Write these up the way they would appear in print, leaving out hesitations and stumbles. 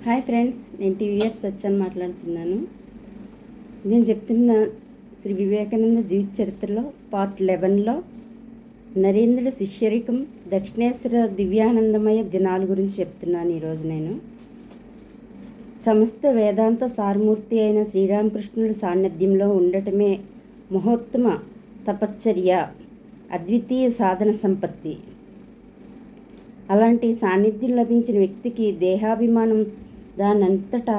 Hi friends, నేను TVR Satyan మాట్లాడుతున్నాను. నేను చెప్తున్న శ్రీ వివేకానంద జీవిత చరిత్రలో పార్ట్ 11లో నరేంద్రుడి శిష్యరికం దక్షిణేశ్వర దివ్యానందమయ దినాల గురించి చెప్తున్నాను. ఈరోజు నేను సమస్త వేదాంత సారమూర్తి అయిన శ్రీరామకృష్ణుడి సాన్నిధ్యంలో ఉండటమే మహోత్తమ తపశ్చర్య, అద్వితీయ సాధన సంపత్తి. అలాంటి సాన్నిధ్యం లభించిన వ్యక్తికి దేహాభిమానం దానంతటా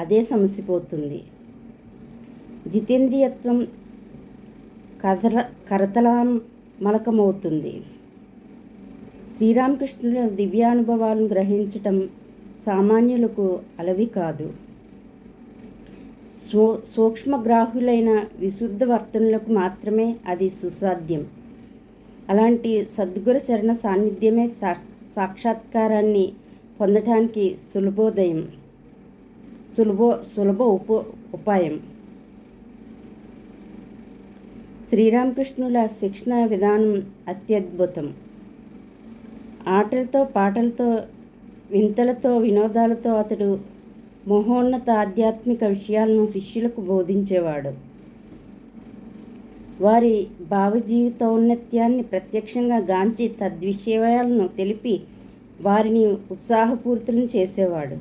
అదే సమసిపోతుంది. జితేంద్రియత్వం కరతలామలకమవుతుంది. శ్రీరామకృష్ణుల దివ్యానుభవాలను గ్రహించటం సామాన్యులకు అలవి కాదు. సూక్ష్మగ్రాహులైన విశుద్ధ వర్తనులకు మాత్రమే అది సుసాధ్యం. అలాంటి సద్గురు చరణ సాన్నిధ్యమే సాక్షాత్కారాన్ని పొందటానికి సులభ ఉపాయం. శ్రీరామకృష్ణుల శిక్షణ విధానం అత్యద్భుతం. ఆటలతో, పాటలతో, వింతలతో, వినోదాలతో అతడు మహోన్నత ఆధ్యాత్మిక విషయాలను శిష్యులకు బోధించేవాడు. వారి భావజీవితౌన్నత్యాన్ని ప్రత్యక్షంగా గాంచి తద్విషయాలను తెలిపి వారిని ఉత్సాహపూరితులను చేసేవాడు.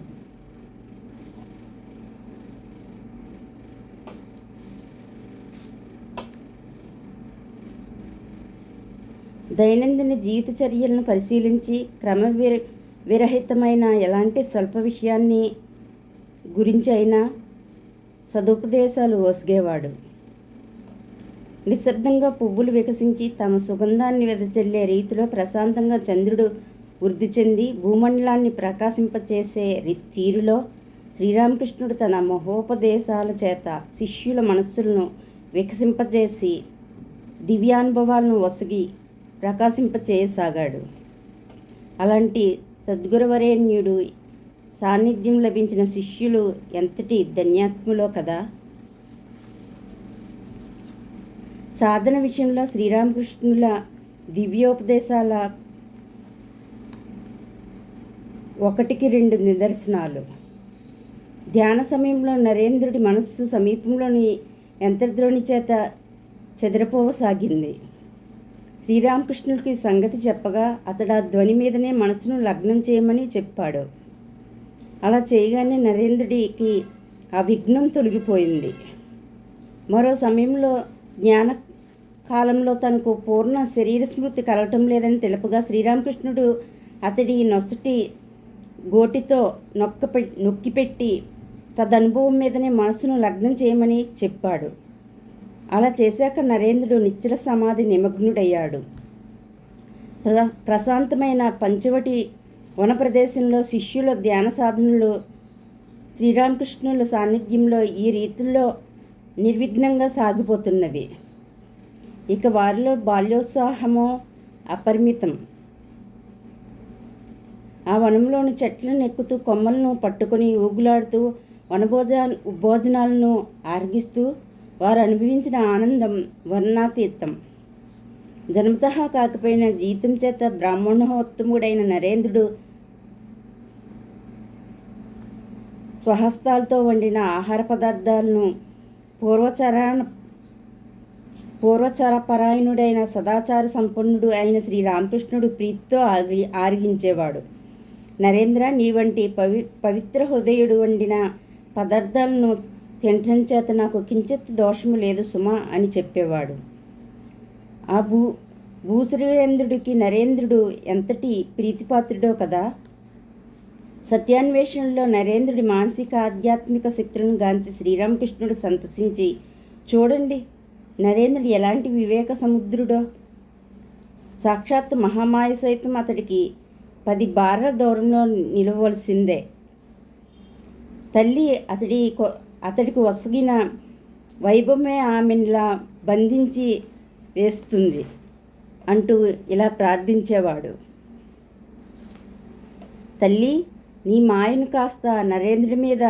దైనందిన జీవిత చర్యలను పరిశీలించి విరహితమైన ఎలాంటి స్వల్ప విషయాన్ని గురించి అయినా సదుపదేశాలు ఒసిగేవాడు. నిశ్శబ్దంగా పువ్వులు వికసించి తమ సుగంధాన్ని వెదజల్లే రీతిలో ప్రశాంతంగా చంద్రుడు వృద్ధి చెంది భూమండలాన్ని ప్రకాశింపచేసే తీరులో శ్రీరామకృష్ణుడు తన మహోపదేశాల చేత శిష్యుల మనస్సులను వికసింపజేసి దివ్యానుభవాలను ఒసగి ప్రకాశింపచేయసాగాడు. అలాంటి సద్గురువరేణ్యుడు సాన్నిధ్యం లభించిన శిష్యులు ఎంతటి ధన్యాత్ములో కదా. సాధన విషయంలో శ్రీరామకృష్ణుల దివ్యోపదేశాల 1-2 నిదర్శనాలు. ధ్యాన సమయంలో నరేంద్రుడి మనస్సు సమీపంలోని యంత్రధ్వని చేత చెదిరిపోవసాగింది. శ్రీరామకృష్ణుడికి సంగతి చెప్పగా అతడు ఆ ధ్వని మీదనే మనసును లగ్నం చేయమని చెప్పాడు. అలా చేయగానే నరేంద్రుడికి ఆ విఘ్నం తొలగిపోయింది. మరో సమయంలో జ్ఞాన కాలంలో తనకు పూర్ణ శరీర స్మృతి కలగటం లేదని తెలుపగా శ్రీరామకృష్ణుడు అతడి నొసటి గోటితో నొక్కిపెట్టి తదనుభవం మీదనే మనసును లగ్నం చేయమని చెప్పాడు. అలా చేశాక నరేంద్రుడు నిశ్చల సమాధి నిమగ్నుడయ్యాడు. ప్రశాంతమైన పంచవటి వన ప్రదేశంలో శిష్యుల ధ్యాన సాధనలు శ్రీరామకృష్ణుల సాన్నిధ్యంలో ఈ రీతుల్లో నిర్విఘ్నంగా సాగిపోతున్నవి. ఇక వారిలో బాల్యోత్సాహమో అపరిమితం. ఆ వనంలోని చెట్లను ఎక్కుతూ కొమ్మలను పట్టుకొని ఊగులాడుతూ భోజనాలను ఆరగిస్తూ వారు అనుభవించిన ఆనందం వర్ణాతీతం. జన్మతః కాకపోయిన జీవితం చేత బ్రాహ్మణోత్తముడైన నరేంద్రుడు స్వహస్తాలతో వండిన ఆహార పదార్థాలను పూర్వచరపరాయణుడైన సదాచార సంపన్నుడు అయిన శ్రీరామకృష్ణుడు ప్రీతితో ఆరగించేవాడు. నరేంద్ర, నీ వంటి పవిత్ర హృదయుడు వండిన పదార్థాలను తినటం చేత నాకు కించిత్ దోషము లేదు సుమా అని చెప్పేవాడు. ఆ భూశ్రీరేంద్రుడికి నరేంద్రుడు ఎంతటి ప్రీతిపాత్రుడో కదా. సత్యాన్వేషణలో నరేంద్రుడి మానసిక ఆధ్యాత్మిక శక్తులను గాంచి శ్రీరామకృష్ణుడు సంతసించి, చూడండి నరేంద్రుడు ఎలాంటి వివేక సముద్రుడో. సాక్షాత్ మహామాయ సైతం అతడికి 10 బార్ల దూరంలో నిలవలసిందే. తల్లి అతడికి ఒసగిన వైభవమే ఆమెనిలా బంధించి వేస్తుంది అంటూ ఇలా ప్రార్థించేవాడు. తల్లి, నీ మాయను కాస్త నరేంద్రుడి మీద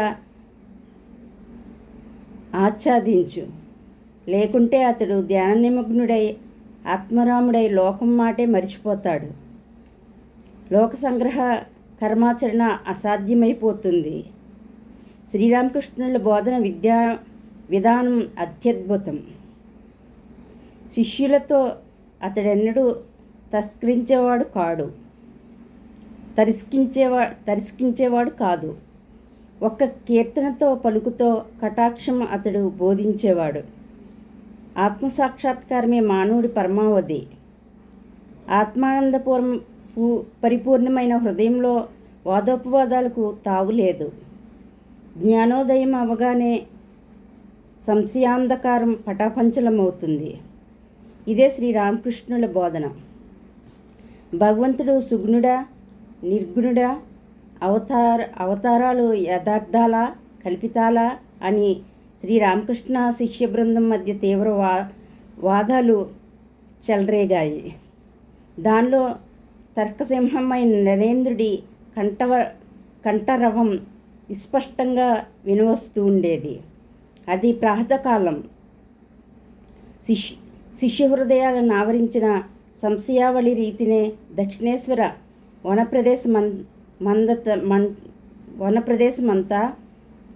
ఆచ్ఛాదించు, లేకుంటే అతడు ధ్యాన నిమగ్నుడై ఆత్మరాముడై లోకం మాటే మరిచిపోతాడు. లోక సంగ్రహ కర్మాచరణ అసాధ్యమైపోతుంది. శ్రీరామకృష్ణుల బోధన విధానం అత్యద్భుతం. శిష్యులతో అతడెన్నడూ తరిస్కించేవాడు కాదు. ఒక్క కీర్తనతో పలుకుతో కటాక్షం అతడు బోధించేవాడు. ఆత్మసాక్షాత్కారమే మానవుడి పరమావధి. పరిపూర్ణమైన హృదయంలో వాదోపవాదాలకు తావులేదు. జ్ఞానోదయం అవగానే సంశయాంధకారం పటాపంచలమవుతుంది. ఇదే శ్రీరామకృష్ణుల బోధన. భగవంతుడు సుగుణుడా, నిర్గుణుడా, అవతారాలు యథార్థాలా, కల్పితాలా అని శ్రీరామకృష్ణ శిష్య బృందం మధ్య తీవ్ర వాదాలు చెలరేగాయి. దానిలో తర్కసింహమైన నరేంద్రుడి కంఠరవం విస్పష్టంగా వినవస్తూ ఉండేది. అది ప్రాతకాలం. శిష్య హృదయాలను ఆవరించిన సంశయావళి రీతినే దక్షిణేశ్వర వనప్రదేశమంతా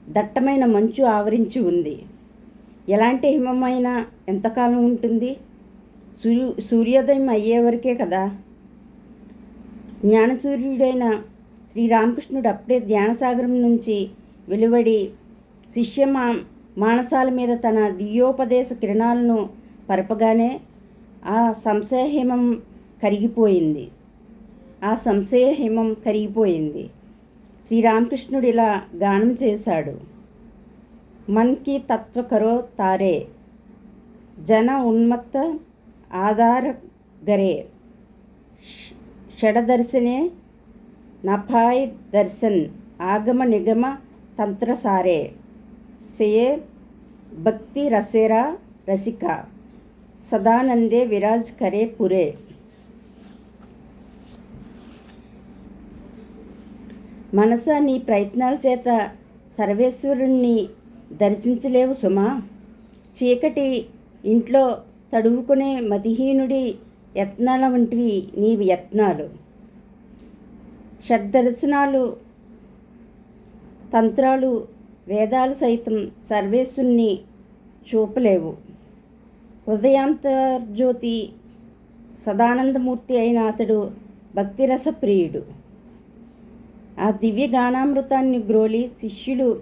దట్టమైన మంచు ఆవరించి ఉంది. ఎలాంటి హిమమైనా ఎంతకాలం ఉంటుంది? సూర్యోదయం అయ్యేవరకే కదా. జ్ఞానసూర్యుడైన శ్రీరామకృష్ణుడు అప్పుడే ధ్యానసాగరం నుంచి వెలువడి శిష్య మానసాల మీద తన దివ్యోపదేశ కిరణాలను పరపగానే ఆ సంశయహిమం కరిగిపోయింది. శ్రీరామకృష్ణుడు ఇలా గానం చేశాడు. మన్ కీ తత్వ కరో తారే, జన ఉన్మత్త ఆధార గరే, షడదర్శనే నపాయ్ దర్శన్, ఆగమ నిగమ తంత్రసారే, సేయే భక్తి రసేరా రసిక, సదానందే విరాజ్ కరే పురే. మనసా, నీ ప్రయత్నాల చేత సర్వేశ్వరుణ్ణి దర్శించలేవు సుమా. చీకటి ఇంట్లో తడువుకునే మతిహీనుడి యత్నాల వంటివి నీ యత్నాలు. షడ్దర్శనాలు, తంత్రాలు, వేదాలు సైతం సర్వేశ్వరుణ్ణి చూపలేవు. హృదయాంతర్జ్యోతి సదానందమూర్తి అయిన అతడు భక్తిరసప్రియుడు. ఆ దివ్య గానామృతాన్ని గ్రోలి శిష్యులు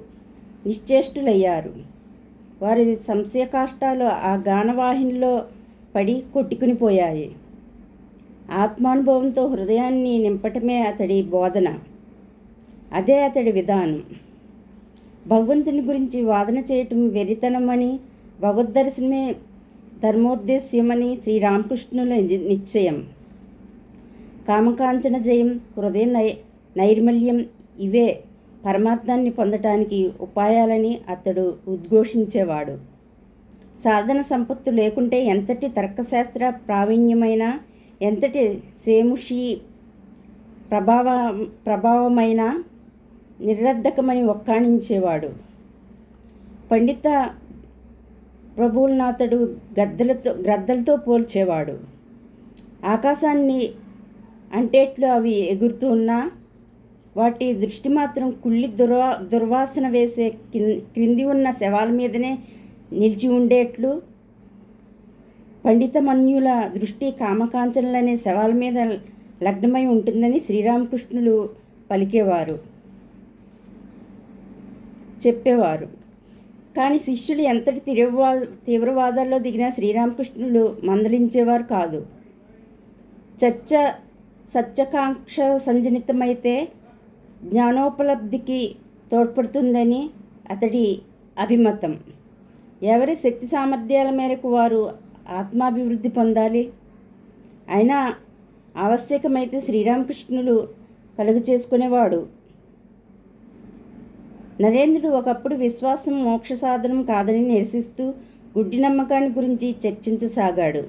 నిశ్చేష్టులయ్యారు. వారి సంశయకాష్టాలు ఆ గానవాహినిలో పడి కొట్టుకునిపోయాయి. ఆత్మానుభవంతో హృదయాన్ని నింపటమే అతడి బోధన. అదే అతడి విధానం. భగవంతుని గురించి వాదన చేయటం వెరితనమని, భగవద్దర్శనమే ధర్మోద్దేశ్యమని శ్రీరామకృష్ణుల నిశ్చయం. కామకాంచన జయం, హృదయ నైర్మల్యం ఇవే పరమార్థాన్ని పొందటానికి ఉపాయాలని అతడు ఉద్ఘోషించేవాడు. సాధన సంపత్తు లేకుంటే ఎంతటి తర్కశాస్త్ర ప్రావీణ్యమైనా, ఎంతటి సేముషి ప్రభావమైన నిరర్ధకమని ఒక్కాణించేవాడు. పండిత ప్రభువులనాథుడు గ్రద్దలతో పోల్చేవాడు. ఆకాశాన్ని అంటేట్లు అవి ఎగురుతూ ఉన్నా వాటి దృష్టి మాత్రం కుళ్ళి దుర్వాసన వేసే క్రింది ఉన్న శవాల మీదనే నిలిచి ఉండేట్లు, పండితమన్యుల దృష్టి కామకాంచనలనే శవాల మీద లగ్నమై ఉంటుందని శ్రీరామకృష్ణులు చెప్పేవారు. కానీ శిష్యులు ఎంతటి తీవ్రవాదాల్లో దిగినా శ్రీరామకృష్ణులు మందలించేవారు కాదు. చర్చ సత్యకాంక్ష సంజనితమైతే జ్ఞానోపలబ్ధికి తోడ్పడుతుందని అతడి అభిమతం. ఎవరి శక్తి సామర్థ్యాల మేరకు వారు ఆత్మాభివృద్ధి పొందాలి. అయినా ఆవశ్యకమైతే శ్రీరామకృష్ణులు కలుగు చేసుకునేవాడు. నరేంద్రుడు ఒకప్పుడు విశ్వాసం మోక్ష సాధనం కాదని నిరసిస్తూ గుడ్డి నమ్మకాన్ని గురించి చర్చించసాగాడు.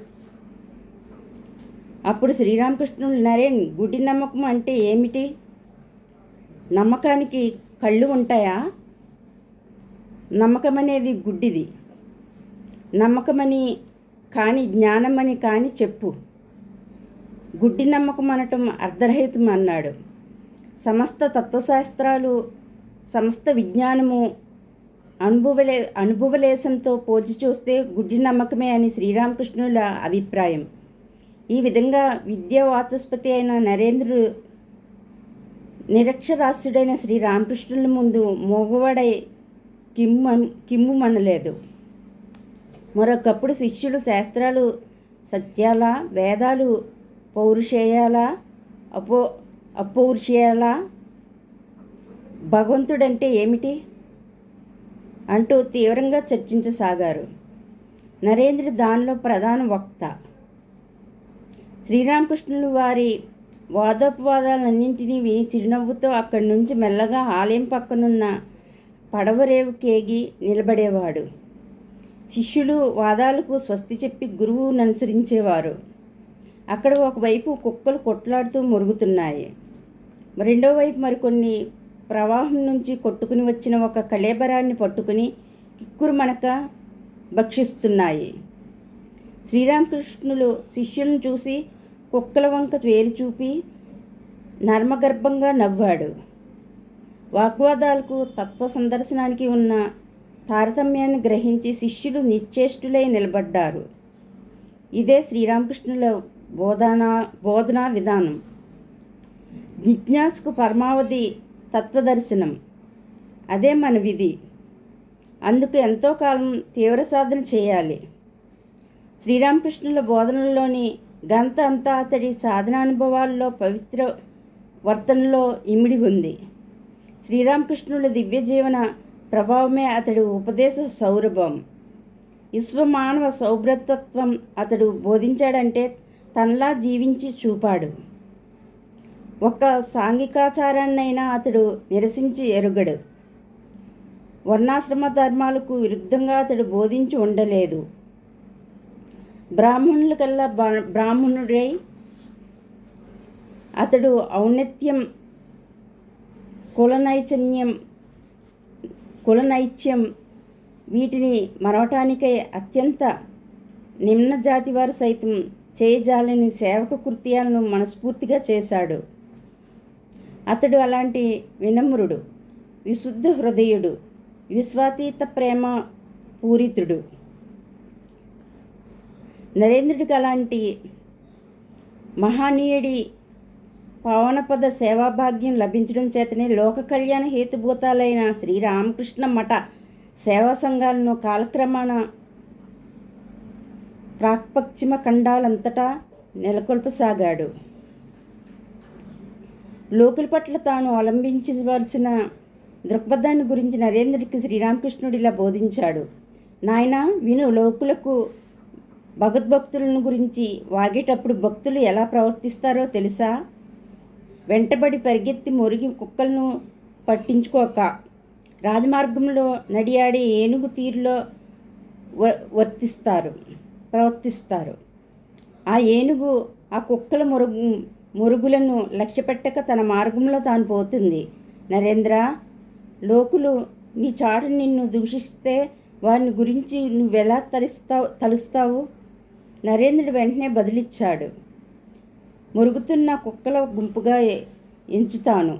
అప్పుడు శ్రీరామకృష్ణుడు, నరేన్, గుడ్డి నమ్మకం అంటే ఏమిటి? నమ్మకానికి కళ్ళు ఉంటాయా? నమ్మకం అనేది గుడ్డిది. నమ్మకమని కానీ జ్ఞానమని కానీ చెప్పు. గుడ్డి నమ్మకం అనటం అర్ధరహితం అన్నాడు. సమస్త తత్వశాస్త్రాలు, సమస్త విజ్ఞానము అనుభవలేశంతో పోల్చి చూస్తే గుడ్డి నమ్మకమే అని శ్రీరామకృష్ణుల అభిప్రాయం. ఈ విధంగా విద్యా వాచస్పతి అయిన నరేంద్రుడు నిరక్షరాస్యుడైన శ్రీరామకృష్ణుల ముందు మోగవాడై కిమ్ముమనలేదు. మరొకప్పుడు శిష్యుడు శాస్త్రాలు సత్యాలా, వేదాలు పౌరుషేయాలా, అపౌరుషేయాలా, భగవంతుడంటే ఏమిటి అంటూ తీవ్రంగా చర్చించసాగారు. నరేంద్రుడు దానిలో ప్రధాన వక్త. శ్రీరామకృష్ణులు వారి వాదోపవాదాలన్నింటినీ విని చిరునవ్వుతో అక్కడి నుంచి మెల్లగా ఆలయం పక్కనున్న పడవరేవు కేగి నిలబడేవాడు. శిష్యులు వాదాలకు స్వస్తి చెప్పి గురువును అనుసరించేవారు. అక్కడ ఒకవైపు కుక్కలు కొట్లాడుతూ మురుగుతున్నాయి. రెండో వైపు మరికొన్ని ప్రవాహం నుంచి కొట్టుకుని వచ్చిన ఒక కళేబరాన్ని పట్టుకుని కిక్కురు మనక భక్షిస్తున్నాయి. శ్రీరామకృష్ణులు శిష్యులను చూసి కుక్కల వంక వేలు చూపి నర్మగర్భంగా నవ్వాడు. వాగ్వాదాలకు, తత్వ సందర్శనానికి ఉన్న తారతమ్యాన్ని గ్రహించి శిష్యులు నిశ్చేష్టులై నిలబడ్డారు. ఇదే శ్రీరామకృష్ణుల బోధనా విధానం. జిజ్ఞాసుకు పరమావధి తత్వదర్శనం. అదే మన విధి. అందుకు ఎంతో కాలం తీవ్ర సాధన చేయాలి. శ్రీరామకృష్ణుల బోధనలోని గంత అంతా అతడి సాధనానుభవాల్లో, పవిత్ర వర్తనలో ఇమిడి ఉంది. శ్రీరామకృష్ణుల దివ్య జీవన ప్రభావమే అతడి ఉపదేశ సౌరభం. విశ్వమానవ సౌభ్రతత్వం అతడు బోధించాడంటే తనలా జీవించి చూపాడు. ఒక్క సాంఘికాచారాన్నైనా అతడు నిరసించి ఎరుగడు. వర్ణాశ్రమ ధర్మాలకు విరుద్ధంగా అతడు బోధించి ఉండలేదు. బ్రాహ్మణులకల్లా బ్రాహ్మణుడై అతడు ఔన్నత్యం, కులనైత్యం వీటిని మరవటానికై అత్యంత నిమ్న జాతి వారు సైతం చేయజాలని సేవక కృత్యాలను మనస్ఫూర్తిగా చేశాడు. అతడు అలాంటి వినమ్రుడు, విశుద్ధ హృదయుడు, విశ్వాతీత ప్రేమ పూరితుడు. నరేంద్రుడికి అలాంటి మహనీయుడి పావనపద సేవాభాగ్యం లభించడం చేతనే లోక కళ్యాణ హేతుభూతాలైన శ్రీరామకృష్ణ మఠ సేవా సంఘాలను కాలక్రమాన ప్రాక్పశ్చిమ ఖండాలంతటా నెలకొల్పసాగాడు. లోకుల పట్ల తాను అవలంబించవలసిన దృక్పథాన్ని గురించి నరేంద్రుడికి శ్రీరామకృష్ణుడు ఇలా బోధించాడు. నాయనా విను, లోకులకు భగవద్భక్తులను గురించి వాగేటప్పుడు భక్తులు ఎలా ప్రవర్తిస్తారో తెలుసా? వెంటబడి పరిగెత్తి మురిగి కుక్కలను పట్టించుకోక, రాజమార్గంలో నడియాడే ఏనుగు తీరులో ప్రవర్తిస్తారు. ఆ ఏనుగు ఆ కుక్కల మురుగులను లక్ష్యపెట్టక తన మార్గంలో తాను పోతుంది. నరేంద్ర, లోకులు నీ చాటు నిన్ను దూషిస్తే వారిని గురించి నువ్వెలా తలుస్తావు? నరేంద్రుడు వెంటనే బదిలిచ్చాడు. మురుగుతున్న కుక్కల గుంపుగా ఎంచుతాను.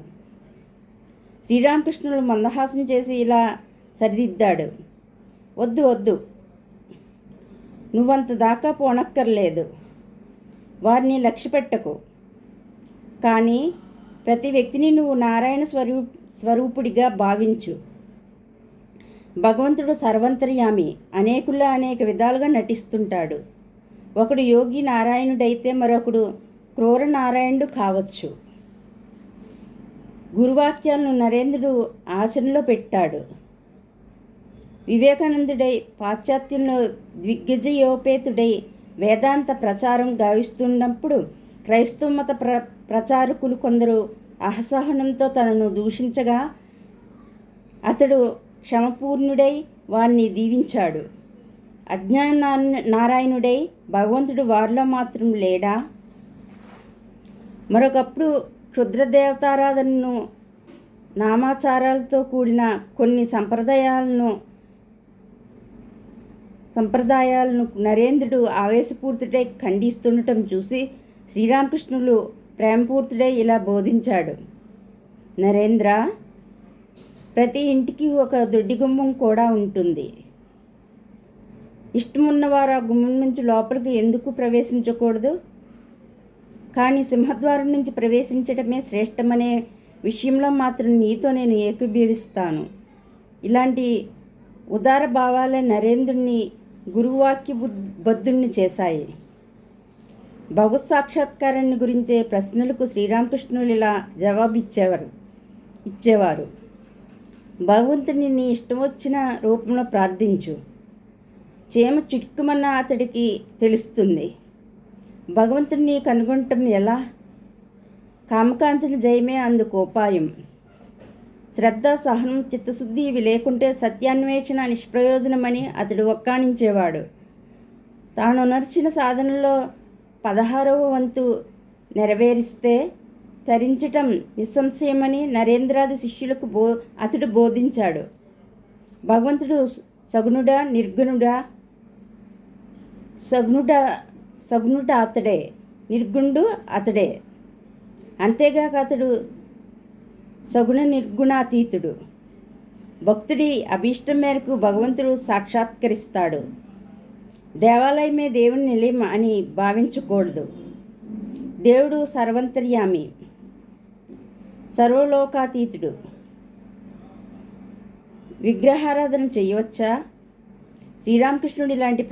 శ్రీరామకృష్ణుడు మందహాసం చేసి ఇలా సరిదిద్దాడు. వద్దు, నువ్వంత దాకా పోనక్కర్లేదు. వారిని లక్ష్యపెట్టకు. కానీ ప్రతి వ్యక్తిని నువ్వు నారాయణ స్వరూపుడిగా భావించు. భగవంతుడు సర్వంతర్యామి, అనేక విధాలుగా నటిస్తుంటాడు. ఒకడు యోగి నారాయణుడైతే మరొకడు క్రూర నారాయణుడు కావచ్చు. గురువాక్యాలను నరేంద్రుడు ఆచరణలో పెట్టాడు. వివేకానందుడై పాశ్చాత్యంలో దిగ్విజయోపేతుడై వేదాంత ప్రచారం గావిస్తున్నప్పుడు క్రైస్తవ మత ప్రచారకులు కొందరు అసహనంతో తనను దూషించగా అతడు క్షమపూర్ణుడై వారిని దీవించాడు. అజ్ఞాన నారాయణుడై భగవంతుడు వారిలో మాత్రం లేడా? మరొకప్పుడు క్షుద్ర దేవతారాధనను, నామాచారాలతో కూడిన కొన్ని సంప్రదాయాలను నరేంద్రుడు ఆవేశపూరితుడై ఖండిస్తుండటం చూసి శ్రీరామకృష్ణులు ప్రేమపూరితుడై ఇలా బోధించాడు. నరేంద్ర, ప్రతి ఇంటికి ఒక దొడ్డి గుమ్మం కూడా ఉంటుంది. ఇష్టమున్నవారు ఆ గుమ్మం నుంచి లోపలికి ఎందుకు ప్రవేశించకూడదు? కానీ సింహద్వారం నుంచి ప్రవేశించడమే శ్రేష్టమనే విషయంలో మాత్రం నీతో నేను ఏకీభవిస్తాను. ఇలాంటి ఉదార భావాలే నరేంద్రుణ్ణి గురువాక్య బద్ధుణ్ణి చేశాయి. భగవత్ సాక్షాత్కారాన్ని గురించే ప్రశ్నలకు శ్రీరామకృష్ణులు ఇలా ఇచ్చేవారు. భగవంతుని నీ ఇష్టం వచ్చిన రూపంలో ప్రార్థించు. చీమ చిటుక్కుమన్న అతడికి తెలుస్తుంది. భగవంతుడిని కనుగొనటం ఎలా? కామకాంచన జయమే అందుకు ఉపాయం. శ్రద్ధ, సహనం, చిత్తశుద్ధి ఇవి లేకుంటే సత్యాన్వేషణ నిష్ప్రయోజనమని అతడు ఒక్కాణించేవాడు. తాను నర్చిన సాధనలో 16వ వంతు నెరవేరిస్తే తరించటం నిస్సంశయమని నరేంద్రాది శిష్యులకు అతడు బోధించాడు. భగవంతుడు సగుణుడా, నిర్గుణుడా? సగుణుడు అతడే, నిర్గుణుడు అతడే. అంతేగాక అతడు సగుణ నిర్గుణాతీతుడు. భక్తుడి అభీష్టం మేరకు భగవంతుడు సాక్షాత్కరిస్తాడు. దేవాలయమే దేవుని నిలయం అని భావించకూడదు. దేవుడు సర్వంతర్యామి, సర్వలోకాతీతుడు. విగ్రహారాధన చేయవచ్చా? శ్రీరామకృష్ణుడు ఇలాంటి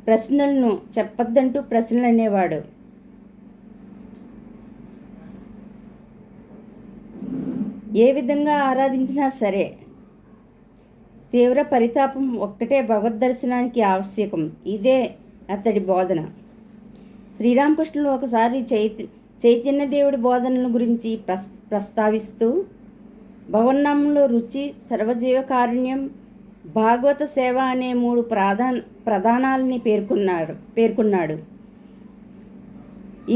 ప్రశ్నలను చెప్పొద్దంటూ ప్రశ్నలు అనేవాడు. ఏ విధంగా ఆరాధించినా సరే తీవ్ర పరితాపం ఒక్కటే భగవద్దర్శనానికి ఆవశ్యకం. ఇదే అతడి బోధన. శ్రీరామకృష్ణుడు ఒకసారి చైతన్యదేవుడి బోధనల గురించి ప్రస్తావిస్తూ భగవన్నామంలో రుచి, సర్వజీవకారుణ్యం, భాగవత సేవ అనే 3 ప్రధానాలని పేర్కొన్నాడు.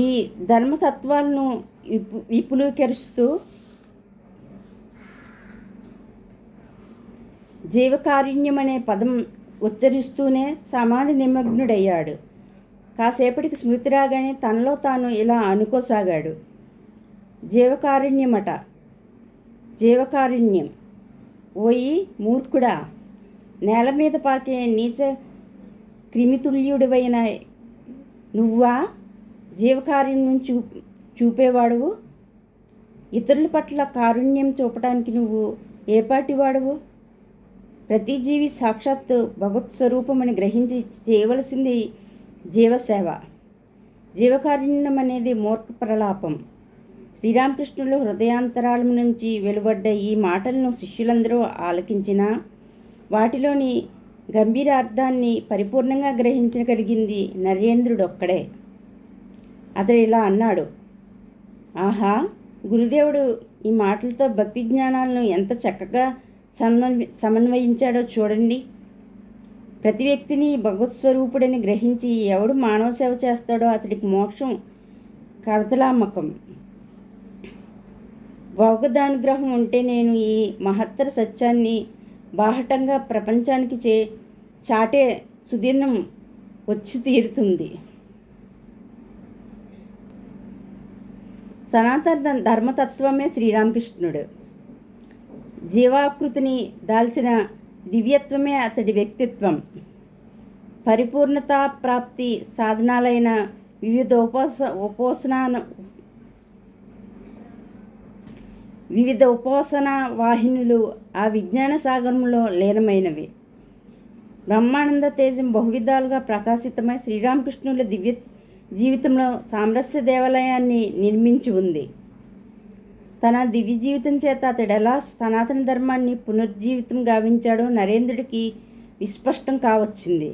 ఈ ధర్మతత్వాలను విపులీకరిస్తూ జీవకారుణ్యం అనే పదం ఉచ్చరిస్తూనే సమాధి నిమగ్నుడయ్యాడు. కాసేపటికి స్మృతి రాగానే తనలో తాను ఇలా అనుకోసాగాడు. జీవకారుణ్యం. ఓయి మూర్ఖుడా, నేల మీద పాకే నీచ క్రిమితుల్యుడివైన నువ్వా జీవకారుణ్యం చూపేవాడువు? ఇతరుల పట్ల కారుణ్యం చూపడానికి నువ్వు ఏపాటివాడువు? ప్రతి జీవి సాక్షాత్తు భగవత్ స్వరూపమని గ్రహించి చేయవలసింది జీవసేవ. జీవకారుణ్యం అనేది మూర్ఖ ప్రలాపం. శ్రీరామకృష్ణులు హృదయాంతరాళం నుంచి వెలువడ్డ ఈ మాటలను శిష్యులందరూ ఆలకించినా వాటిలోని గంభీర అర్థాన్ని పరిపూర్ణంగా గ్రహించగలిగింది నరేంద్రుడొక్కడే. అతడు ఇలా అన్నాడు. ఆహా, గురుదేవుడు ఈ మాటలతో భక్తి జ్ఞానాలను ఎంత చక్కగా సమన్వయించాడో చూడండి. ప్రతి వ్యక్తిని భగవత్ స్వరూపుడని గ్రహించి ఎవడు మానవ సేవ చేస్తాడో అతడికి మోక్షం కరతలామకం. భగవదనుగ్రహం ఉంటే నేను ఈ మహత్తర సత్యాన్ని బాహటంగా ప్రపంచానికి చాటే సుదినం వచ్చి తీరుతుంది. సనాతన ధర్మతత్వమే శ్రీరామకృష్ణుడు. జీవాకృతిని దాల్చిన దివ్యత్వమే అతడి వ్యక్తిత్వం. పరిపూర్ణతా ప్రాప్తి సాధనాలైన వివిధ ఉపాసన వాహినులు ఆ విజ్ఞాన సాగరంలో లీనమైనవి. బ్రహ్మానంద తేజం బహువిధాలుగా ప్రకాశితమై శ్రీరామకృష్ణుల దివ్య జీవితంలో సామరస్య దేవాలయాన్ని నిర్మించి ఉంది. తన దివ్య జీవితం చేత అతడెలా సనాతన ధర్మాన్ని పునర్జీవితం గావించాడో నరేంద్రుడికి విస్పష్టం కావచ్చింది.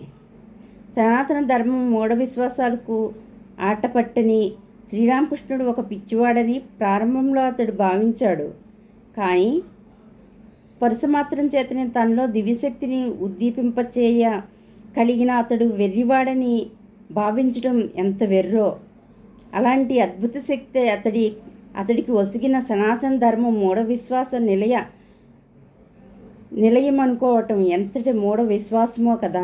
సనాతన ధర్మం మూఢ విశ్వాసాలకు ఆటపట్టని శ్రీరామకృష్ణుడు ఒక పిచ్చివాడని ప్రారంభంలో అతడు భావించాడు. కానీ పరుసమాత్రం చేతనే తనలో దివ్యశక్తిని ఉద్దీపింపచేయ కలిగిన అతడు వెర్రివాడని భావించడం ఎంత వెర్రో. అలాంటి అద్భుత శక్తి అతడికి ఒసిగిన సనాతన ధర్మం మూఢ విశ్వాస నిలయం అనుకోవటం ఎంతటి మూఢ విశ్వాసమో కదా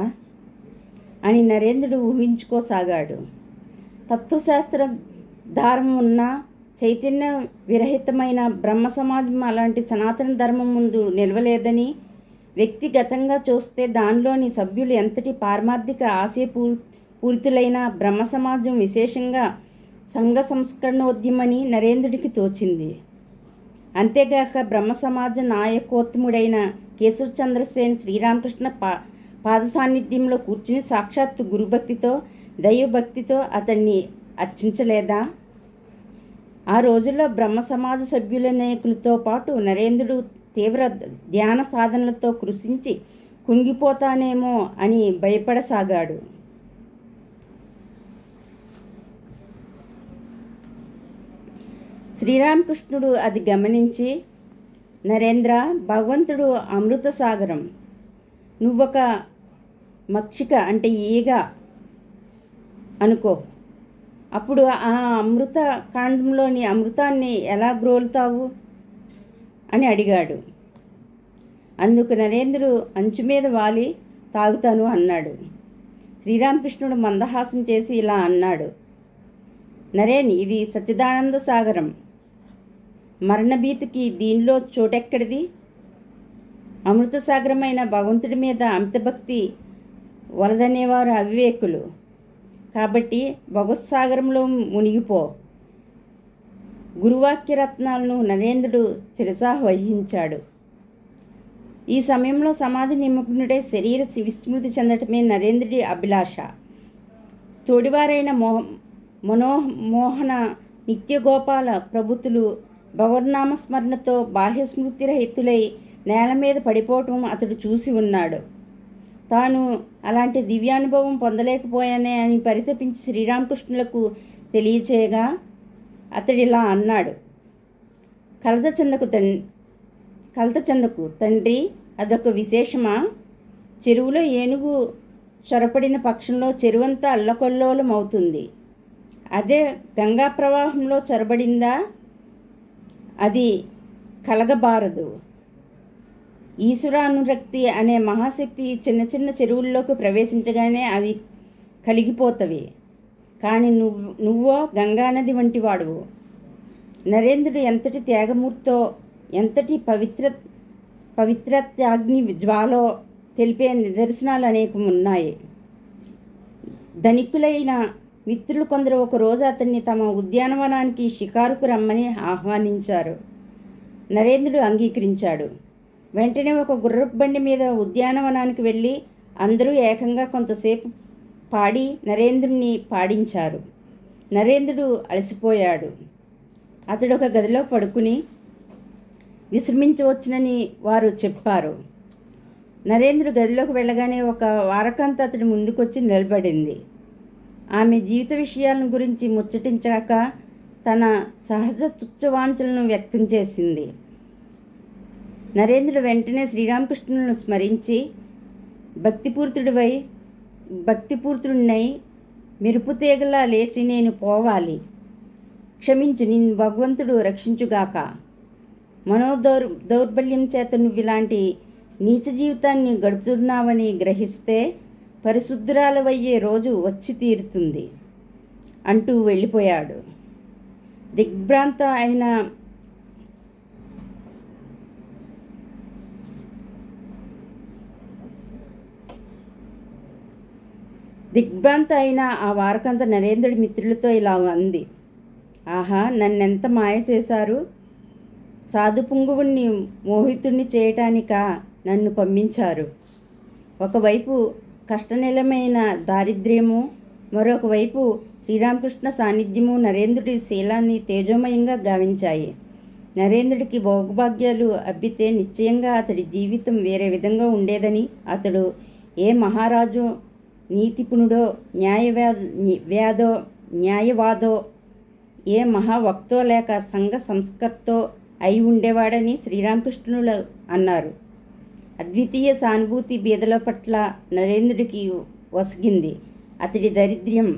అని నరేంద్రుడు ఊహించుకోసాగాడు. తత్వశాస్త్ర ధారం ఉన్న చైతన్య విరహితమైన బ్రహ్మ సమాజం అలాంటి సనాతన ధర్మం ముందు నిలవలేదని, వ్యక్తిగతంగా చూస్తే దానిలోని సభ్యులు ఎంతటి పారమార్థిక పూరితులైన బ్రహ్మ సమాజం విశేషంగా సంఘ సంస్కరణోద్యమని నరేంద్రుడికి తోచింది. అంతేగాక బ్రహ్మ సమాజ నాయకోత్తముడైన కేశవచంద్రసేన్ శ్రీరామకృష్ణ పాద సాన్నిధ్యంలో కూర్చుని సాక్షాత్తు గురుభక్తితో దైవభక్తితో అతన్ని అర్చించలేదా? ఆ రోజుల్లో బ్రహ్మ సమాజ సభ్యుల నాయకులతో పాటు నరేంద్రుడు తీవ్ర ధ్యాన సాధనలతో కృషించి కుంగిపోతానేమో అని భయపడసాగాడు. శ్రీరామకృష్ణుడు అది గమనించి, నరేంద్ర, భగవంతుడు అమృత సాగరం, నువ్వొక మక్షిక అంటే ఈగ అనుకో, అప్పుడు ఆ అమృత కాండంలోని అమృతాన్ని ఎలా గ్రోలుతావు అని అడిగాడు. అందుకు నరేంద్రుడు అంచు మీద వాలి తాగుతాను అన్నాడు. శ్రీరామకృష్ణుడు మందహాసం చేసి ఇలా అన్నాడు, నరేన్, ఇది సచ్చిదానంద సాగరం, మరణభీతికి దీనిలో చోటెక్కడిది? అమృత సాగరమైన భగవంతుడి మీద అమితభక్తి వలదనేవారు అవివేకులు. కాబట్టి భగవత్సాగరంలో మునిగిపో. గురువాక్య రత్నాలను నరేంద్రుడు శిరసావహించాడు. ఈ సమయంలో సమాధి నిమగ్నుడై శరీర విస్మృతి చెందటమే నరేంద్రుడి అభిలాష. తోడివారైన మనోమోహన నిత్యగోపాల ప్రభుతులు భగవన్నామస్మరణతో బాహ్యస్మృతిరహితులై నేల మీద పడిపోవటం అతడు చూసి ఉన్నాడు. తాను అలాంటి దివ్యానుభవం పొందలేకపోయానే అని పరితపించి శ్రీరామకృష్ణులకు తెలియచేయగా అతడిలా అన్నాడు, కలత చెందకు తండ్రి, అదొక విశేషమా? చెరువులో ఏనుగు చొరపడిన పక్షంలో చెరువంతా అల్లకొల్లోలం అవుతుంది. అదే గంగా ప్రవాహంలో చొరబడిందా, అది కలగబారదు. ఈశ్వరానురక్తి అనే మహాశక్తి చిన్న చిన్న చెరువుల్లోకి ప్రవేశించగానే అవి కలిగిపోతవి. కానీ నువ్వో గంగానది వంటి వాడువు. నరేంద్రుడు ఎంతటి త్యాగమూర్తో, ఎంతటి పవిత్రత్యాగ్ని జ్వాలో తెలిపే నిదర్శనాలు అనేకం ఉన్నాయి. ధనికులైన మిత్రులు కొందరు ఒకరోజు అతన్ని తమ ఉద్యానవనానికి షికారుకు రమ్మని ఆహ్వానించారు. నరేంద్రుడు అంగీకరించాడు. వెంటనే ఒక గుర్రపు బండి మీద ఉద్యానవనానికి వెళ్ళి అందరూ ఏకంగా కొంతసేపు పాడి నరేంద్రుడిని పాడించారు. నరేంద్రుడు అలసిపోయాడు. అతడు ఒక గదిలో పడుకుని విశ్రమించవచ్చునని వారు చెప్పారు. నరేంద్రుడు గదిలోకి వెళ్ళగానే ఒక వారకాంత అతడి ముందుకొచ్చి నిలబడింది. ఆమె జీవిత విషయాలను గురించి ముచ్చటించాక తన సహజ తుచ్చవాంఛలను వ్యక్తం చేసింది. నరేంద్రుడు వెంటనే శ్రీరామకృష్ణులను స్మరించి, భక్తిపూర్తుడినై మెరుపు తీగలా లేచి నేను పోవాలి, క్షమించు, నిన్ను భగవంతుడు రక్షించుగాక. దౌర్బల్యం చేత నువ్వు ఇలాంటి నీచ జీవితాన్ని గడుపుతున్నావని గ్రహిస్తే పరిశుద్ధురాలవయ్యే రోజు వచ్చి తీరుతుంది అంటూ వెళ్ళిపోయాడు. దిగ్భ్రాంత అయిన ఆ వారకంత నరేంద్రుడి మిత్రులతో ఇలా అంది, ఆహా, నన్నెంత మాయ చేశారు! సాధుపుంగువుణ్ణి మోహితుణ్ణి చేయటానికా నన్ను పంపించారు. ఒకవైపు కష్టనిలమైన దారిద్ర్యము, మరొకవైపు శ్రీరామకృష్ణ సాన్నిధ్యము నరేంద్రుడి శీలాన్ని తేజోమయంగా గావించాయి. నరేంద్రుడికి భోగభాగ్యాలు అబ్బితే నిశ్చయంగా అతడి జీవితం వేరే విధంగా ఉండేదని, అతడు ఏ మహారాజు నీతిపుణుడో న్యాయవాదో ఏ మహావక్తో లేక సంఘ సంస్కర్తో అయి ఉండేవాడని శ్రీరామకృష్ణులు అన్నారు. అద్వితీయ సానుభూతి బీదల పట్ల నరేంద్రుడికి వసిగింది. అతడి దరిద్ర్యం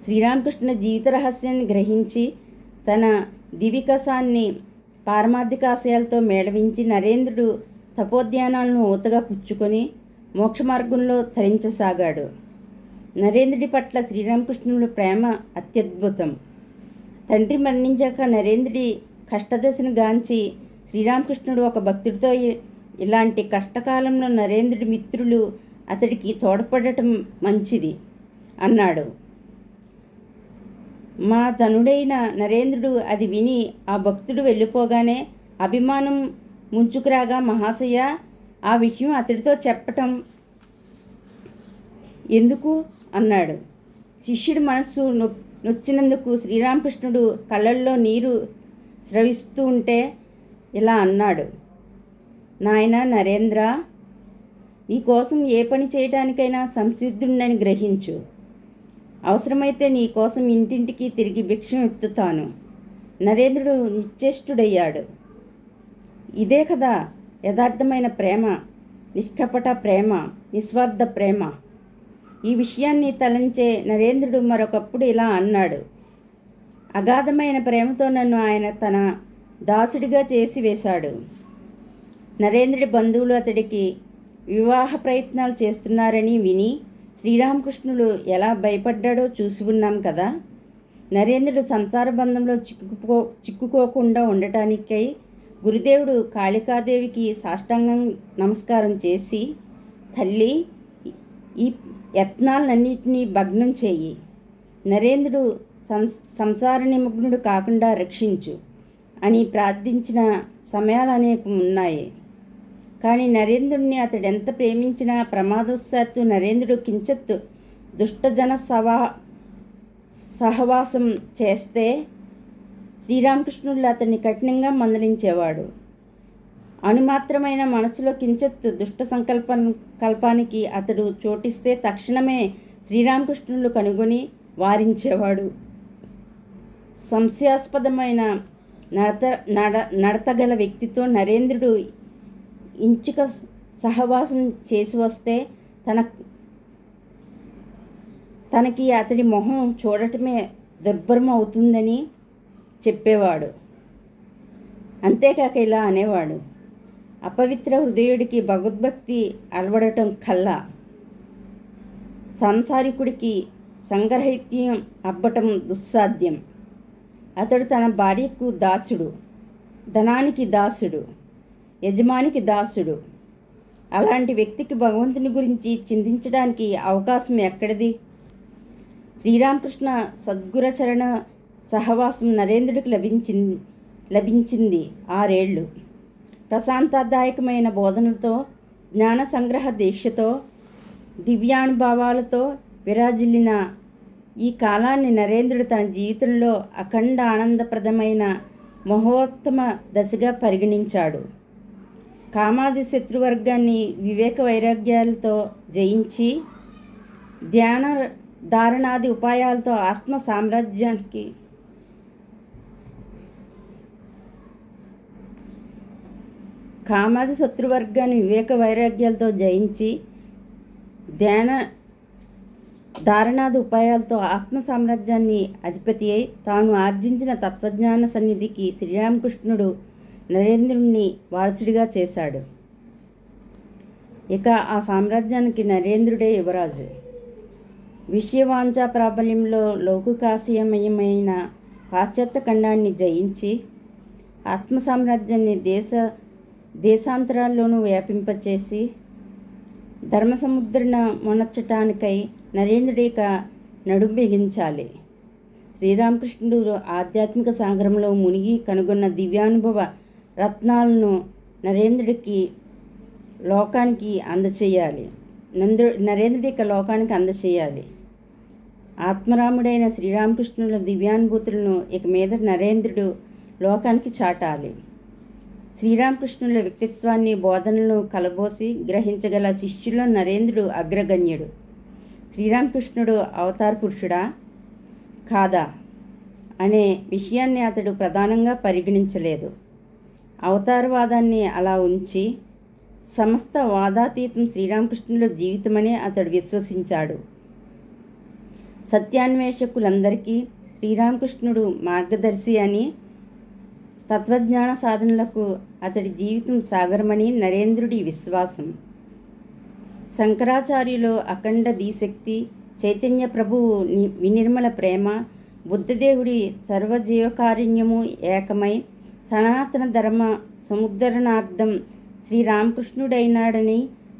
శ్రీరామకృష్ణ జీవిత రహస్యాన్ని గ్రహించి తన దివికసాన్ని పారమార్థికాశయాలతో మేళవించి నరేంద్రుడు తపోధ్యానాలను ఊతగా పుచ్చుకొని మోక్ష మార్గంలో తరించసాగాడు. నరేంద్రుడి పట్ల శ్రీరామకృష్ణుల ప్రేమ అత్యద్భుతం. తండ్రి మరణించాక నరేంద్రుడి కష్టదశను గాంచి శ్రీరామకృష్ణుడు ఒక భక్తుడితో ఇలాంటి కష్టకాలంలో నరేంద్రుడి మిత్రులు అతడికి తోడ్పడటం మంచిది అన్నాడు. మా తనుడైన నరేంద్రుడు అది విని ఆ భక్తుడు వెళ్ళిపోగానే అభిమానం ముంచుకురాగా, మహాశయ, ఆ విషయం అతడితో చెప్పటం ఎందుకు అన్నాడు. శిష్యుడి మనస్సు నొచ్చినందుకు శ్రీరామకృష్ణుడు కళ్ళల్లో నీరు స్రవిస్తూ ఉంటే ఇలా అన్నాడు. నాయనా నరేంద్ర, నీకోసం ఏ పని చేయటానికైనా సంసిద్ధుండని గ్రహించు. అవసరమైతే నీ కోసం ఇంటింటికి తిరిగి భిక్షం ఎత్తుతాను. నరేంద్రుడు నిశ్చేష్టుడయ్యాడు. ఇదే కదా యథార్థమైన ప్రేమ, నిష్కపట ప్రేమ, నిస్వార్థ ప్రేమ. ఈ విషయాన్ని తలంచే నరేంద్రుడు మరొకప్పుడు ఇలా అన్నాడు. అగాధమైన ప్రేమతో నన్ను ఆయన తన దాసుడిగా చేసి వేశాడు. నరేంద్రుడి బంధువులు అతడికి వివాహ ప్రయత్నాలు చేస్తున్నారని విని శ్రీరామకృష్ణులు ఎలా భయపడ్డాడో చూసి ఉన్నాం కదా. నరేంద్రుడు సంసార బంధంలో చిక్కుకోకుండా ఉండటానికై గురుదేవుడు కాళికాదేవికి సాష్టాంగం నమస్కారం చేసి, తల్లి, ఈ యత్నాలన్నింటినీ భగ్నం చేయి, నరేంద్రుడు సంసార నిమగ్నుడు కాకుండా రక్షించు అని ప్రార్థించిన సమయాలు అనేకం ఉన్నాయి. కానీ నరేంద్రుడిని అతడెంత ప్రేమించినా ప్రమాదవశాత్తు నరేంద్రుడు కించిత్ దుష్టజన సహవాసం చేస్తే శ్రీరామకృష్ణుడు అతన్ని కఠినంగా మందలించేవాడు. అణుమాత్రమైన మనసులో కించిత్ దుష్ట కల్పానికి అతడు చోటిస్తే తక్షణమే శ్రీరామకృష్ణులు కనుగొని వారించేవాడు. సంశయాస్పదమైన నడతగల వ్యక్తితో నరేంద్రుడు ఇంచుక సహవాసం చేసి వస్తే తనకి అతడి మొహం చూడటమే దుర్భరం అవుతుందని చెప్పేవాడు. అంతేకాక ఇలా అనేవాడు. అపవిత్ర హృదయుడికి భగవద్భక్తి అలవడటం కల్లా సంసారికుడికి సంగ్రహిత్యం అబ్బటం దుస్సాధ్యం. అతడు తన భార్యకు దాసుడు, ధనానికి దాసుడు, యజమానికి దాసుడు. అలాంటి వ్యక్తికి భగవంతుని గురించి చింతించడానికి అవకాశం ఎక్కడిది? శ్రీరామకృష్ణ సద్గురచరణ సహవాసం నరేంద్రుడికి లభించింది 6 ఏళ్ళు. ప్రశాంతదాయకమైన బోధనలతో, జ్ఞాన సంగ్రహ దీక్షతో, దివ్యానుభవాలతో విరాజిల్లిన ఈ కాలాన్ని నరేంద్రుడు తన జీవితంలో అఖండ ఆనందప్రదమైన మహోత్తమ దశగా పరిగణించాడు. కామాది శత్రువర్గాన్ని వివేక వైరాగ్యాలతో జయించి ధ్యాన ధారణాది ఉపాయాలతో ఆత్మ సామ్రాజ్యానికి కామాది శత్రువర్గాన్ని వివేక వైరాగ్యాలతో జయించి ధ్యాన ధారణాది ఉపాయాలతో ఆత్మ సామ్రాజ్యాన్ని అధిపతి అయి తాను ఆర్జించిన తత్వజ్ఞాన సన్నిధికి శ్రీరామకృష్ణుడు నరేంద్రుడిని వారసుడిగా చేశాడు. ఇక ఆ సామ్రాజ్యానికి నరేంద్రుడే యువరాజు. విషయవాంఛా ప్రాబల్యంలో లౌకికాశయమయమైన పాశ్చాత్య ఖండాన్ని జయించి ఆత్మ సామ్రాజ్యాన్ని దేశాంతరాల్లోనూ వ్యాపింపచేసి ధర్మసముద్రణ మొనర్చటానికై నరేంద్రుడిక నడుం బిగించాలి. శ్రీరామకృష్ణుడు ఆధ్యాత్మిక సాగరంలో మునిగి కనుగొన్న దివ్యానుభవ రత్నాలను నరేంద్రుడికి లోకానికి అందచేయాలి. ఆత్మరాముడైన శ్రీరామకృష్ణుల దివ్యానుభూతులను ఇక మీద నరేంద్రుడు లోకానికి చాటాలి. శ్రీరామకృష్ణుల వ్యక్తిత్వాన్ని, బోధనలను కలబోసి గ్రహించగల శిష్యుల్లో నరేంద్రుడు అగ్రగణ్యుడు. శ్రీరామకృష్ణుడు అవతార పురుషుడా కాదా అనే విషయాన్ని అతడు ప్రధానంగా పరిగణించలేదు. అవతారవాదాన్ని అలా ఉంచి సమస్త వాదాతీతం శ్రీరామకృష్ణుల జీవితమనే అతడు విశ్వసించాడు. సత్యాన్వేషకులందరికీ శ్రీరామకృష్ణుడు మార్గదర్శి అని, తత్వజ్ఞాన సాధనలకు అతడి జీవితం సాగరమని నరేంద్రుడి విశ్వాసం. శంకరాచార్యులు అఖండ దీశక్తి, చైతన్య ప్రభువు వినిర్మల ప్రేమ, బుద్ధదేవుడి సర్వజీవకారుణ్యము ఏకమై సనాతన ధర్మ సముద్ధరణార్థం శ్రీరామకృష్ణుడైనాడని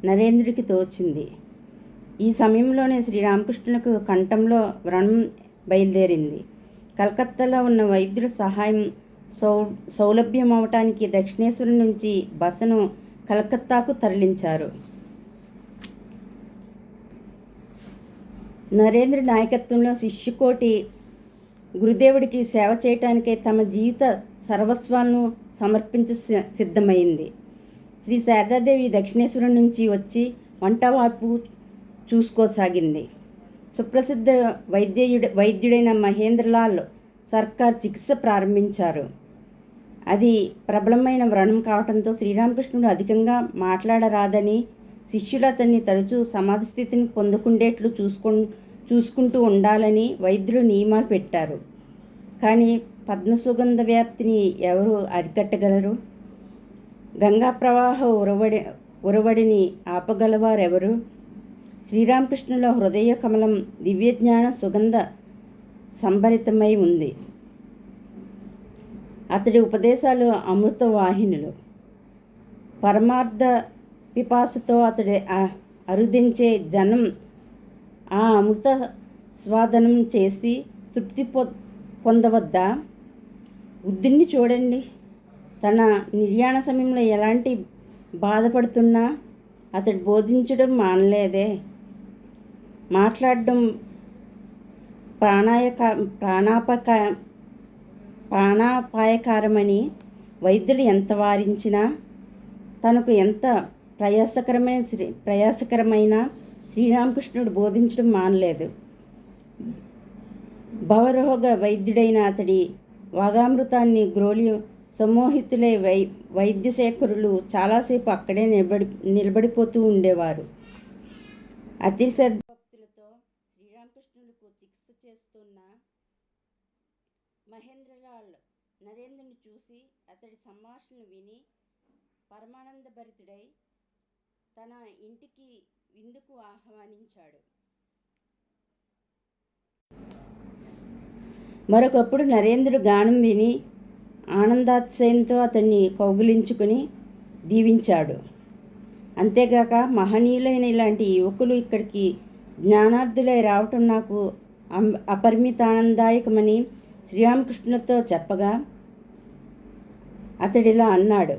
నరేంద్రుడికి తోచింది. ఈ సమయంలోనే శ్రీరామకృష్ణులకు కంఠంలో వ్రణం బయలుదేరింది. కలకత్తాలో ఉన్న వైద్యుల సహాయం సౌలభ్యం అవటానికి దక్షిణేశ్వరం నుంచి బసను కలకత్తాకు తరలించారు. నరేంద్ర నాయకత్వంలో శిష్యుకోటి గురుదేవుడికి సేవ చేయటానికే తమ జీవిత సర్వస్వాలను సమర్పించ సిద్ధమైంది. శ్రీ శారదాదేవి దక్షిణేశ్వరం నుంచి వచ్చి వంటవార్పు చూసుకోసాగింది. సుప్రసిద్ధ వైద్యుడైన మహేంద్రలాల్ సర్కార్ చికిత్స ప్రారంభించారు. అది ప్రబలమైన వ్రణం కావడంతో శ్రీరామకృష్ణుడు అధికంగా మాట్లాడరాదని, శిష్యులు అతన్ని తరచూ సమాధి స్థితిని పొందుకుండేట్లు చూసుకుంటూ ఉండాలని వైద్యులు నియమాలు పెట్టారు. కానీ పద్మసుగంధ వ్యాప్తిని ఎవరు అరికట్టగలరు? గంగా ప్రవాహ ఉరవడిని ఆపగలవారెవరు? శ్రీరామకృష్ణుల హృదయ కమలం దివ్యజ్ఞాన సుగంధ సంభరితమై ఉంది. అతడి ఉపదేశాలు అమృత వాహినులు. పరమార్థ పిపాసుతో అతడి అరుదించే జనం ఆ అమృత స్వాదనం చేసి తృప్తి పొందవద్దా? బుద్ధుణ్ణి చూడండి. తన నిర్యాణ సమయంలో ఎలాంటి బాధపడుతున్నా అతడు బోధించడం మానలేదే. మాట్లాడడం ప్రాణాపాయకారమని వైద్యులు ఎంత వారించినా, తనకు ఎంత ప్రయాసకరమైన శ్రీరామకృష్ణుడు బోధించడం మానలేదు. భవరోగ వైద్యుడైన అతడి వాగామృతాన్ని గ్రోలి సమ్మోహితులై వైద్యశేఖరులు చాలాసేపు అక్కడే నిలబడిపోతూ ఉండేవారు. అతి శ్రద్ధభక్తులతో శ్రీరామకృష్ణులకు చికిత్స చేస్తున్న మహేంద్రలాల్ నరేంద్రుని చూసి అతడి సంభాషణలు విని పరమానందభరితుడై తన ఇంటికి విందుకు ఆహ్వానించాడు. మరొకప్పుడు నరేంద్రుడు గానం విని ఆనందాతిశయంతో అతన్ని కౌగిలించుకుని దీవించాడు. అంతేగాక మహనీయులైన ఇలాంటి యువకులు ఇక్కడికి జ్ఞానార్థులై రావటం నాకు అపరిమిత ఆనందదాయకమని శ్రీరామకృష్ణులతో చెప్పగా అతడిలా అన్నాడు.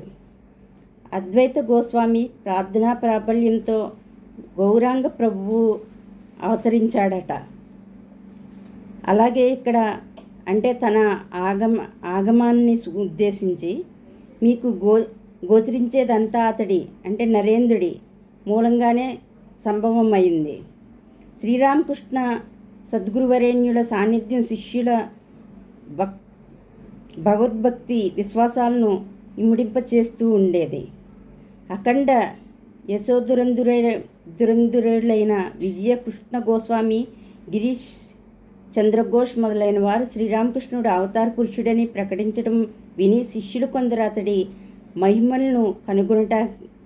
అద్వైత గోస్వామి ప్రార్థనా ప్రాబల్యంతో గౌరాంగ ప్రభువు అవతరించాడట. అలాగే ఇక్కడ అంటే తన ఆగమాన్ని ఉద్దేశించి మీకు గోచరించేదంతా అతడి అంటే నరేంద్రుడి మూలంగానే సంభవమైంది. శ్రీరామకృష్ణ సద్గురువరేణ్యుల సాన్నిధ్యం శిష్యుల భగవద్భక్తి విశ్వాసాలను ఇముడింపచేస్తూ ఉండేది. అఖండ యశోదురందురులైన విజయకృష్ణ గోస్వామి, గిరీష్ చంద్రఘోష్ మొదలైన వారు శ్రీరామకృష్ణుడు అవతార పురుషుడని ప్రకటించడం విని శిష్యులు కొందరు అతడి మహిమలను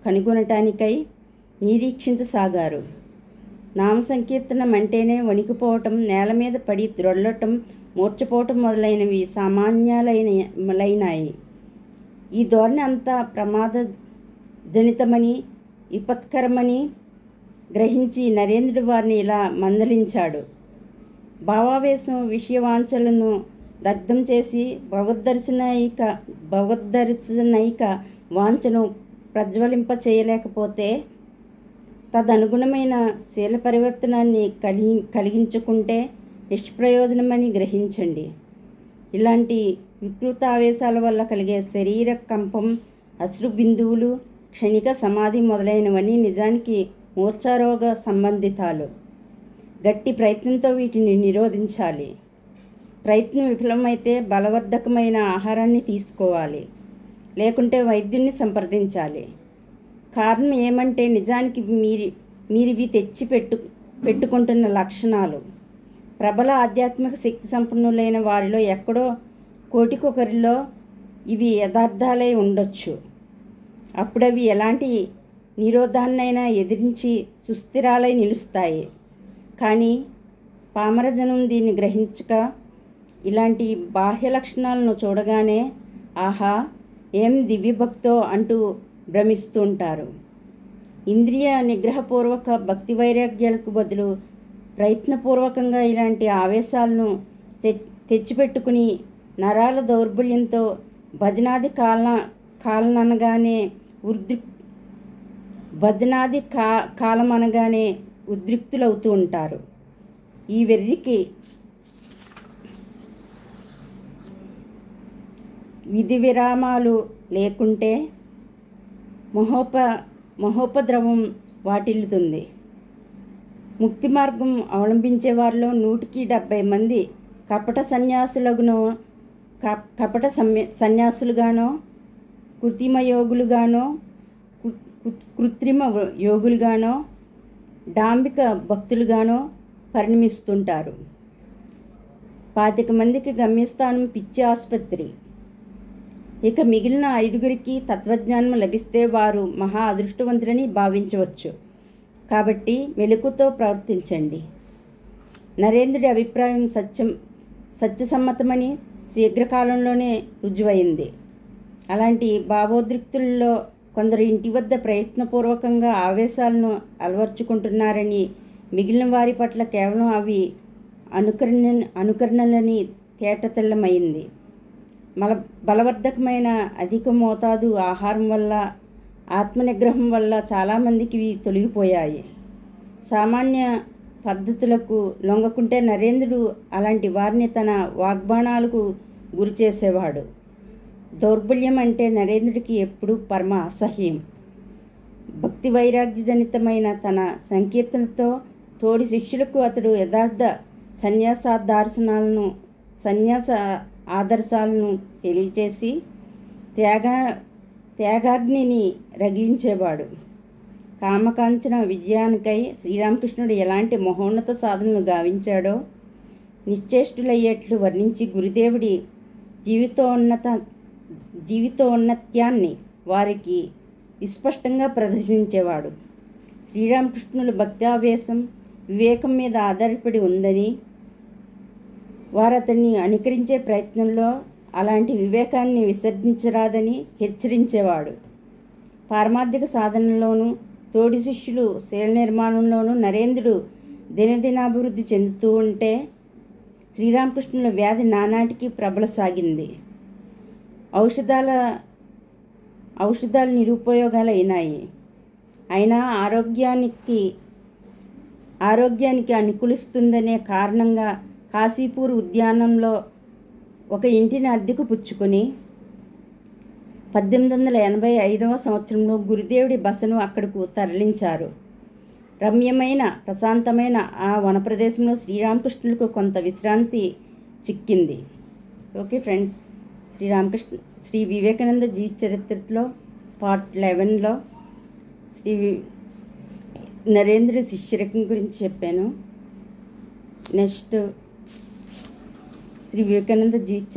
కనుగొనటానికై నిరీక్షించసాగారు. నామ సంకీర్తనం అంటేనే వణికిపోవటం, నేల మీద పడి ద్రొల్లటం, మూర్చపోవటం మొదలైనవి సామాన్యాలైనాయి. ఈ ధోరణి అంతా ప్రమాదజనితమని, విపత్కరమని గ్రహించి నరేంద్రుడు వారిని ఇలా మందలించాడు. భావావేశం విషయవాంఛలను దగ్ధం చేసి భగవద్దర్శనైక వాంఛను ప్రజ్వలింప చేయలేకపోతే తదనుగుణమైన శీల పరివర్తనాన్ని కలిగించుకుంటే నిష్ప్రయోజనమని గ్రహించండి. ఇలాంటి వికృత ఆవేశాల వల్ల కలిగే శరీర కంపం, అశ్రు బిందువులు, క్షణిక సమాధి మొదలైనవన్నీ నిజానికి మూర్ఛారోగ సంబంధితాలు. గట్టి ప్రయత్నంతో వీటిని నిరోధించాలి. ప్రయత్నం విఫలమైతే బలవర్ధకమైన ఆహారాన్ని తీసుకోవాలి, లేకుంటే వైద్యున్ని సంప్రదించాలి. కారణం ఏమంటే నిజానికి మీరివి తెచ్చి పెట్టుకుంటున్న లక్షణాలు. ప్రబల ఆధ్యాత్మిక శక్తి సంపన్నులైన వారిలో ఎక్కడో కోటికొకరిలో ఇవి యథార్థాలై ఉండొచ్చు. అప్పుడవి ఎలాంటి నిరోధాన్నైనా ఎదిరించి సుస్థిరాలై నిలుస్తాయి. కానీ పామరజనం దీన్ని గ్రహించక ఇలాంటి బాహ్య లక్షణాలను చూడగానే ఆహా ఏం దివ్యభక్తో అంటూ భ్రమిస్తూ ఉంటారు. ఇంద్రియ నిగ్రహపూర్వక భక్తి వైరాగ్యాలకు బదులు ప్రయత్నపూర్వకంగా ఇలాంటి ఆవేశాలను తెచ్చిపెట్టుకుని నరాల దౌర్బల్యంతో భజనాది కాలనగానే భజనాది కాలం అనగానే ఉద్రిక్తులవుతూ ఉంటారు. ఈ వెర్రికి విధి విరామాలు లేకుంటే మహోపద్రవం వాటిల్లుతుంది. ముక్తి మార్గం అవలంబించే వారిలో 170 మంది కపట సన్యాసులుగానో కృత్రిమ యోగులుగానో డాంబిక భక్తులుగానో పరిణమిస్తుంటారు. 25 మందికి గమ్యస్థానం పిచ్చి ఆసుపత్రి. ఇక మిగిలిన 5గురికి తత్వజ్ఞానం లభిస్తే వారు మహా అదృష్టవంతులని భావించవచ్చు. కాబట్టి మెలకుతో ప్రవర్తించండి. నరేంద్రుడి అభిప్రాయం సత్యసమ్మతమని శీఘ్రకాలంలోనే రుజువైంది. అలాంటి భావోద్రిక్తుల్లో కొందరు ఇంటి వద్ద ప్రయత్నపూర్వకంగా ఆవేశాలను అలవర్చుకుంటున్నారని, మిగిలిన వారి పట్ల కేవలం అవి అనుకరణలని తేటతెల్లమైంది. బలవర్ధకమైన అధిక మోతాదు ఆహారం వల్ల, ఆత్మనిగ్రహం వల్ల చాలామందికి ఇవి తొలగిపోయాయి. సామాన్య పద్ధతులకు లొంగకుంటే నరేంద్రుడు అలాంటి వారిని తన వాగ్బాణాలకు గురి చేసేవాడు. దౌర్బల్యం అంటే నరేంద్రుడికి ఎప్పుడూ పరమ అసహ్యం. భక్తి వైరాగ్యజనితమైన తన సంకీర్తనతో తోడి శిష్యులకు అతడు యథార్థ సన్యాస ఆదర్శాలను తెలియచేసి త్యాగాగ్నిని రగిలించేవాడు. కామకాంచన విజయానికై శ్రీరామకృష్ణుడు ఎలాంటి మహోన్నత సాధనలు గావించాడో నిశ్చేష్టులయ్యేట్లు వర్ణించి గురుదేవుడి జీవితోన్నత్యాన్ని వారికి విస్పష్టంగా ప్రదర్శించేవాడు. శ్రీరామకృష్ణుల భక్తావేశం వివేకం మీద ఆధారపడి ఉందని, వారతన్ని అనుకరించే ప్రయత్నంలో అలాంటి వివేకాన్ని విసర్జించరాదని హెచ్చరించేవాడు. పారమార్థిక సాధనలోనూ తోడి శిష్యులు శీల నిర్మాణంలోనూ నరేంద్రుడు దినదినాభివృద్ధి చెందుతూ ఉంటే శ్రీరామకృష్ణుల వ్యాధి నానాటికి ప్రబలసాగింది. ఔషధాలు నిరుపయోగాలు అయినాయి. అయినా ఆరోగ్యానికి అనుకూలిస్తుందనే కారణంగా కాశీపూర్ ఉద్యానంలో ఒక ఇంటిని అద్దెకు పుచ్చుకొని 1885వ సంవత్సరంలో గురుదేవుడి బసను అక్కడకు తరలించారు. రమ్యమైన ప్రశాంతమైన ఆ వనప్రదేశంలో శ్రీరామకృష్ణులకు కొంత విశ్రాంతి చిక్కింది. ఓకే ఫ్రెండ్స్, శ్రీ వివేకానంద జీవిత చరిత్రలో పార్ట్ 11లో నరేంద్రుడి శిష్యరకం గురించి చెప్పాను. నెక్స్ట్ శ్రీ వివేకానంద జీవిత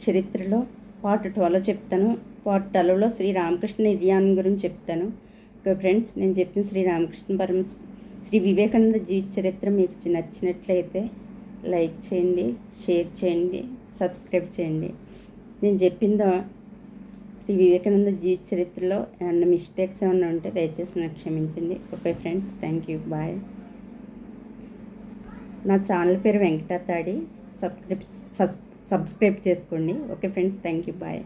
చరిత్రలో పార్ట్ 12 చెప్తాను. పార్ట్ 12లో శ్రీరామకృష్ణ నిర్యాణం గురించి చెప్తాను. ఓకే ఫ్రెండ్స్, నేను చెప్పిన శ్రీ వివేకానంద జీవిత చరిత్ర మీకు నచ్చినట్లయితే లైక్ చేయండి, షేర్ చేయండి, సబ్స్క్రైబ్ చేయండి. నేను చెప్పిన శ్రీ వివేకానంద జీవిత చరిత్రలో ఏమన్నా మిస్టేక్స్ ఏమన్నా ఉంటే దయచేసి నాకు క్షమించండి. Okay friends, thank you, bye. నా ఛానల్ పేరు వెంకటాతాడి. సబ్స్క్రైబ్ చేసుకోండి. Okay friends, thank you, bye.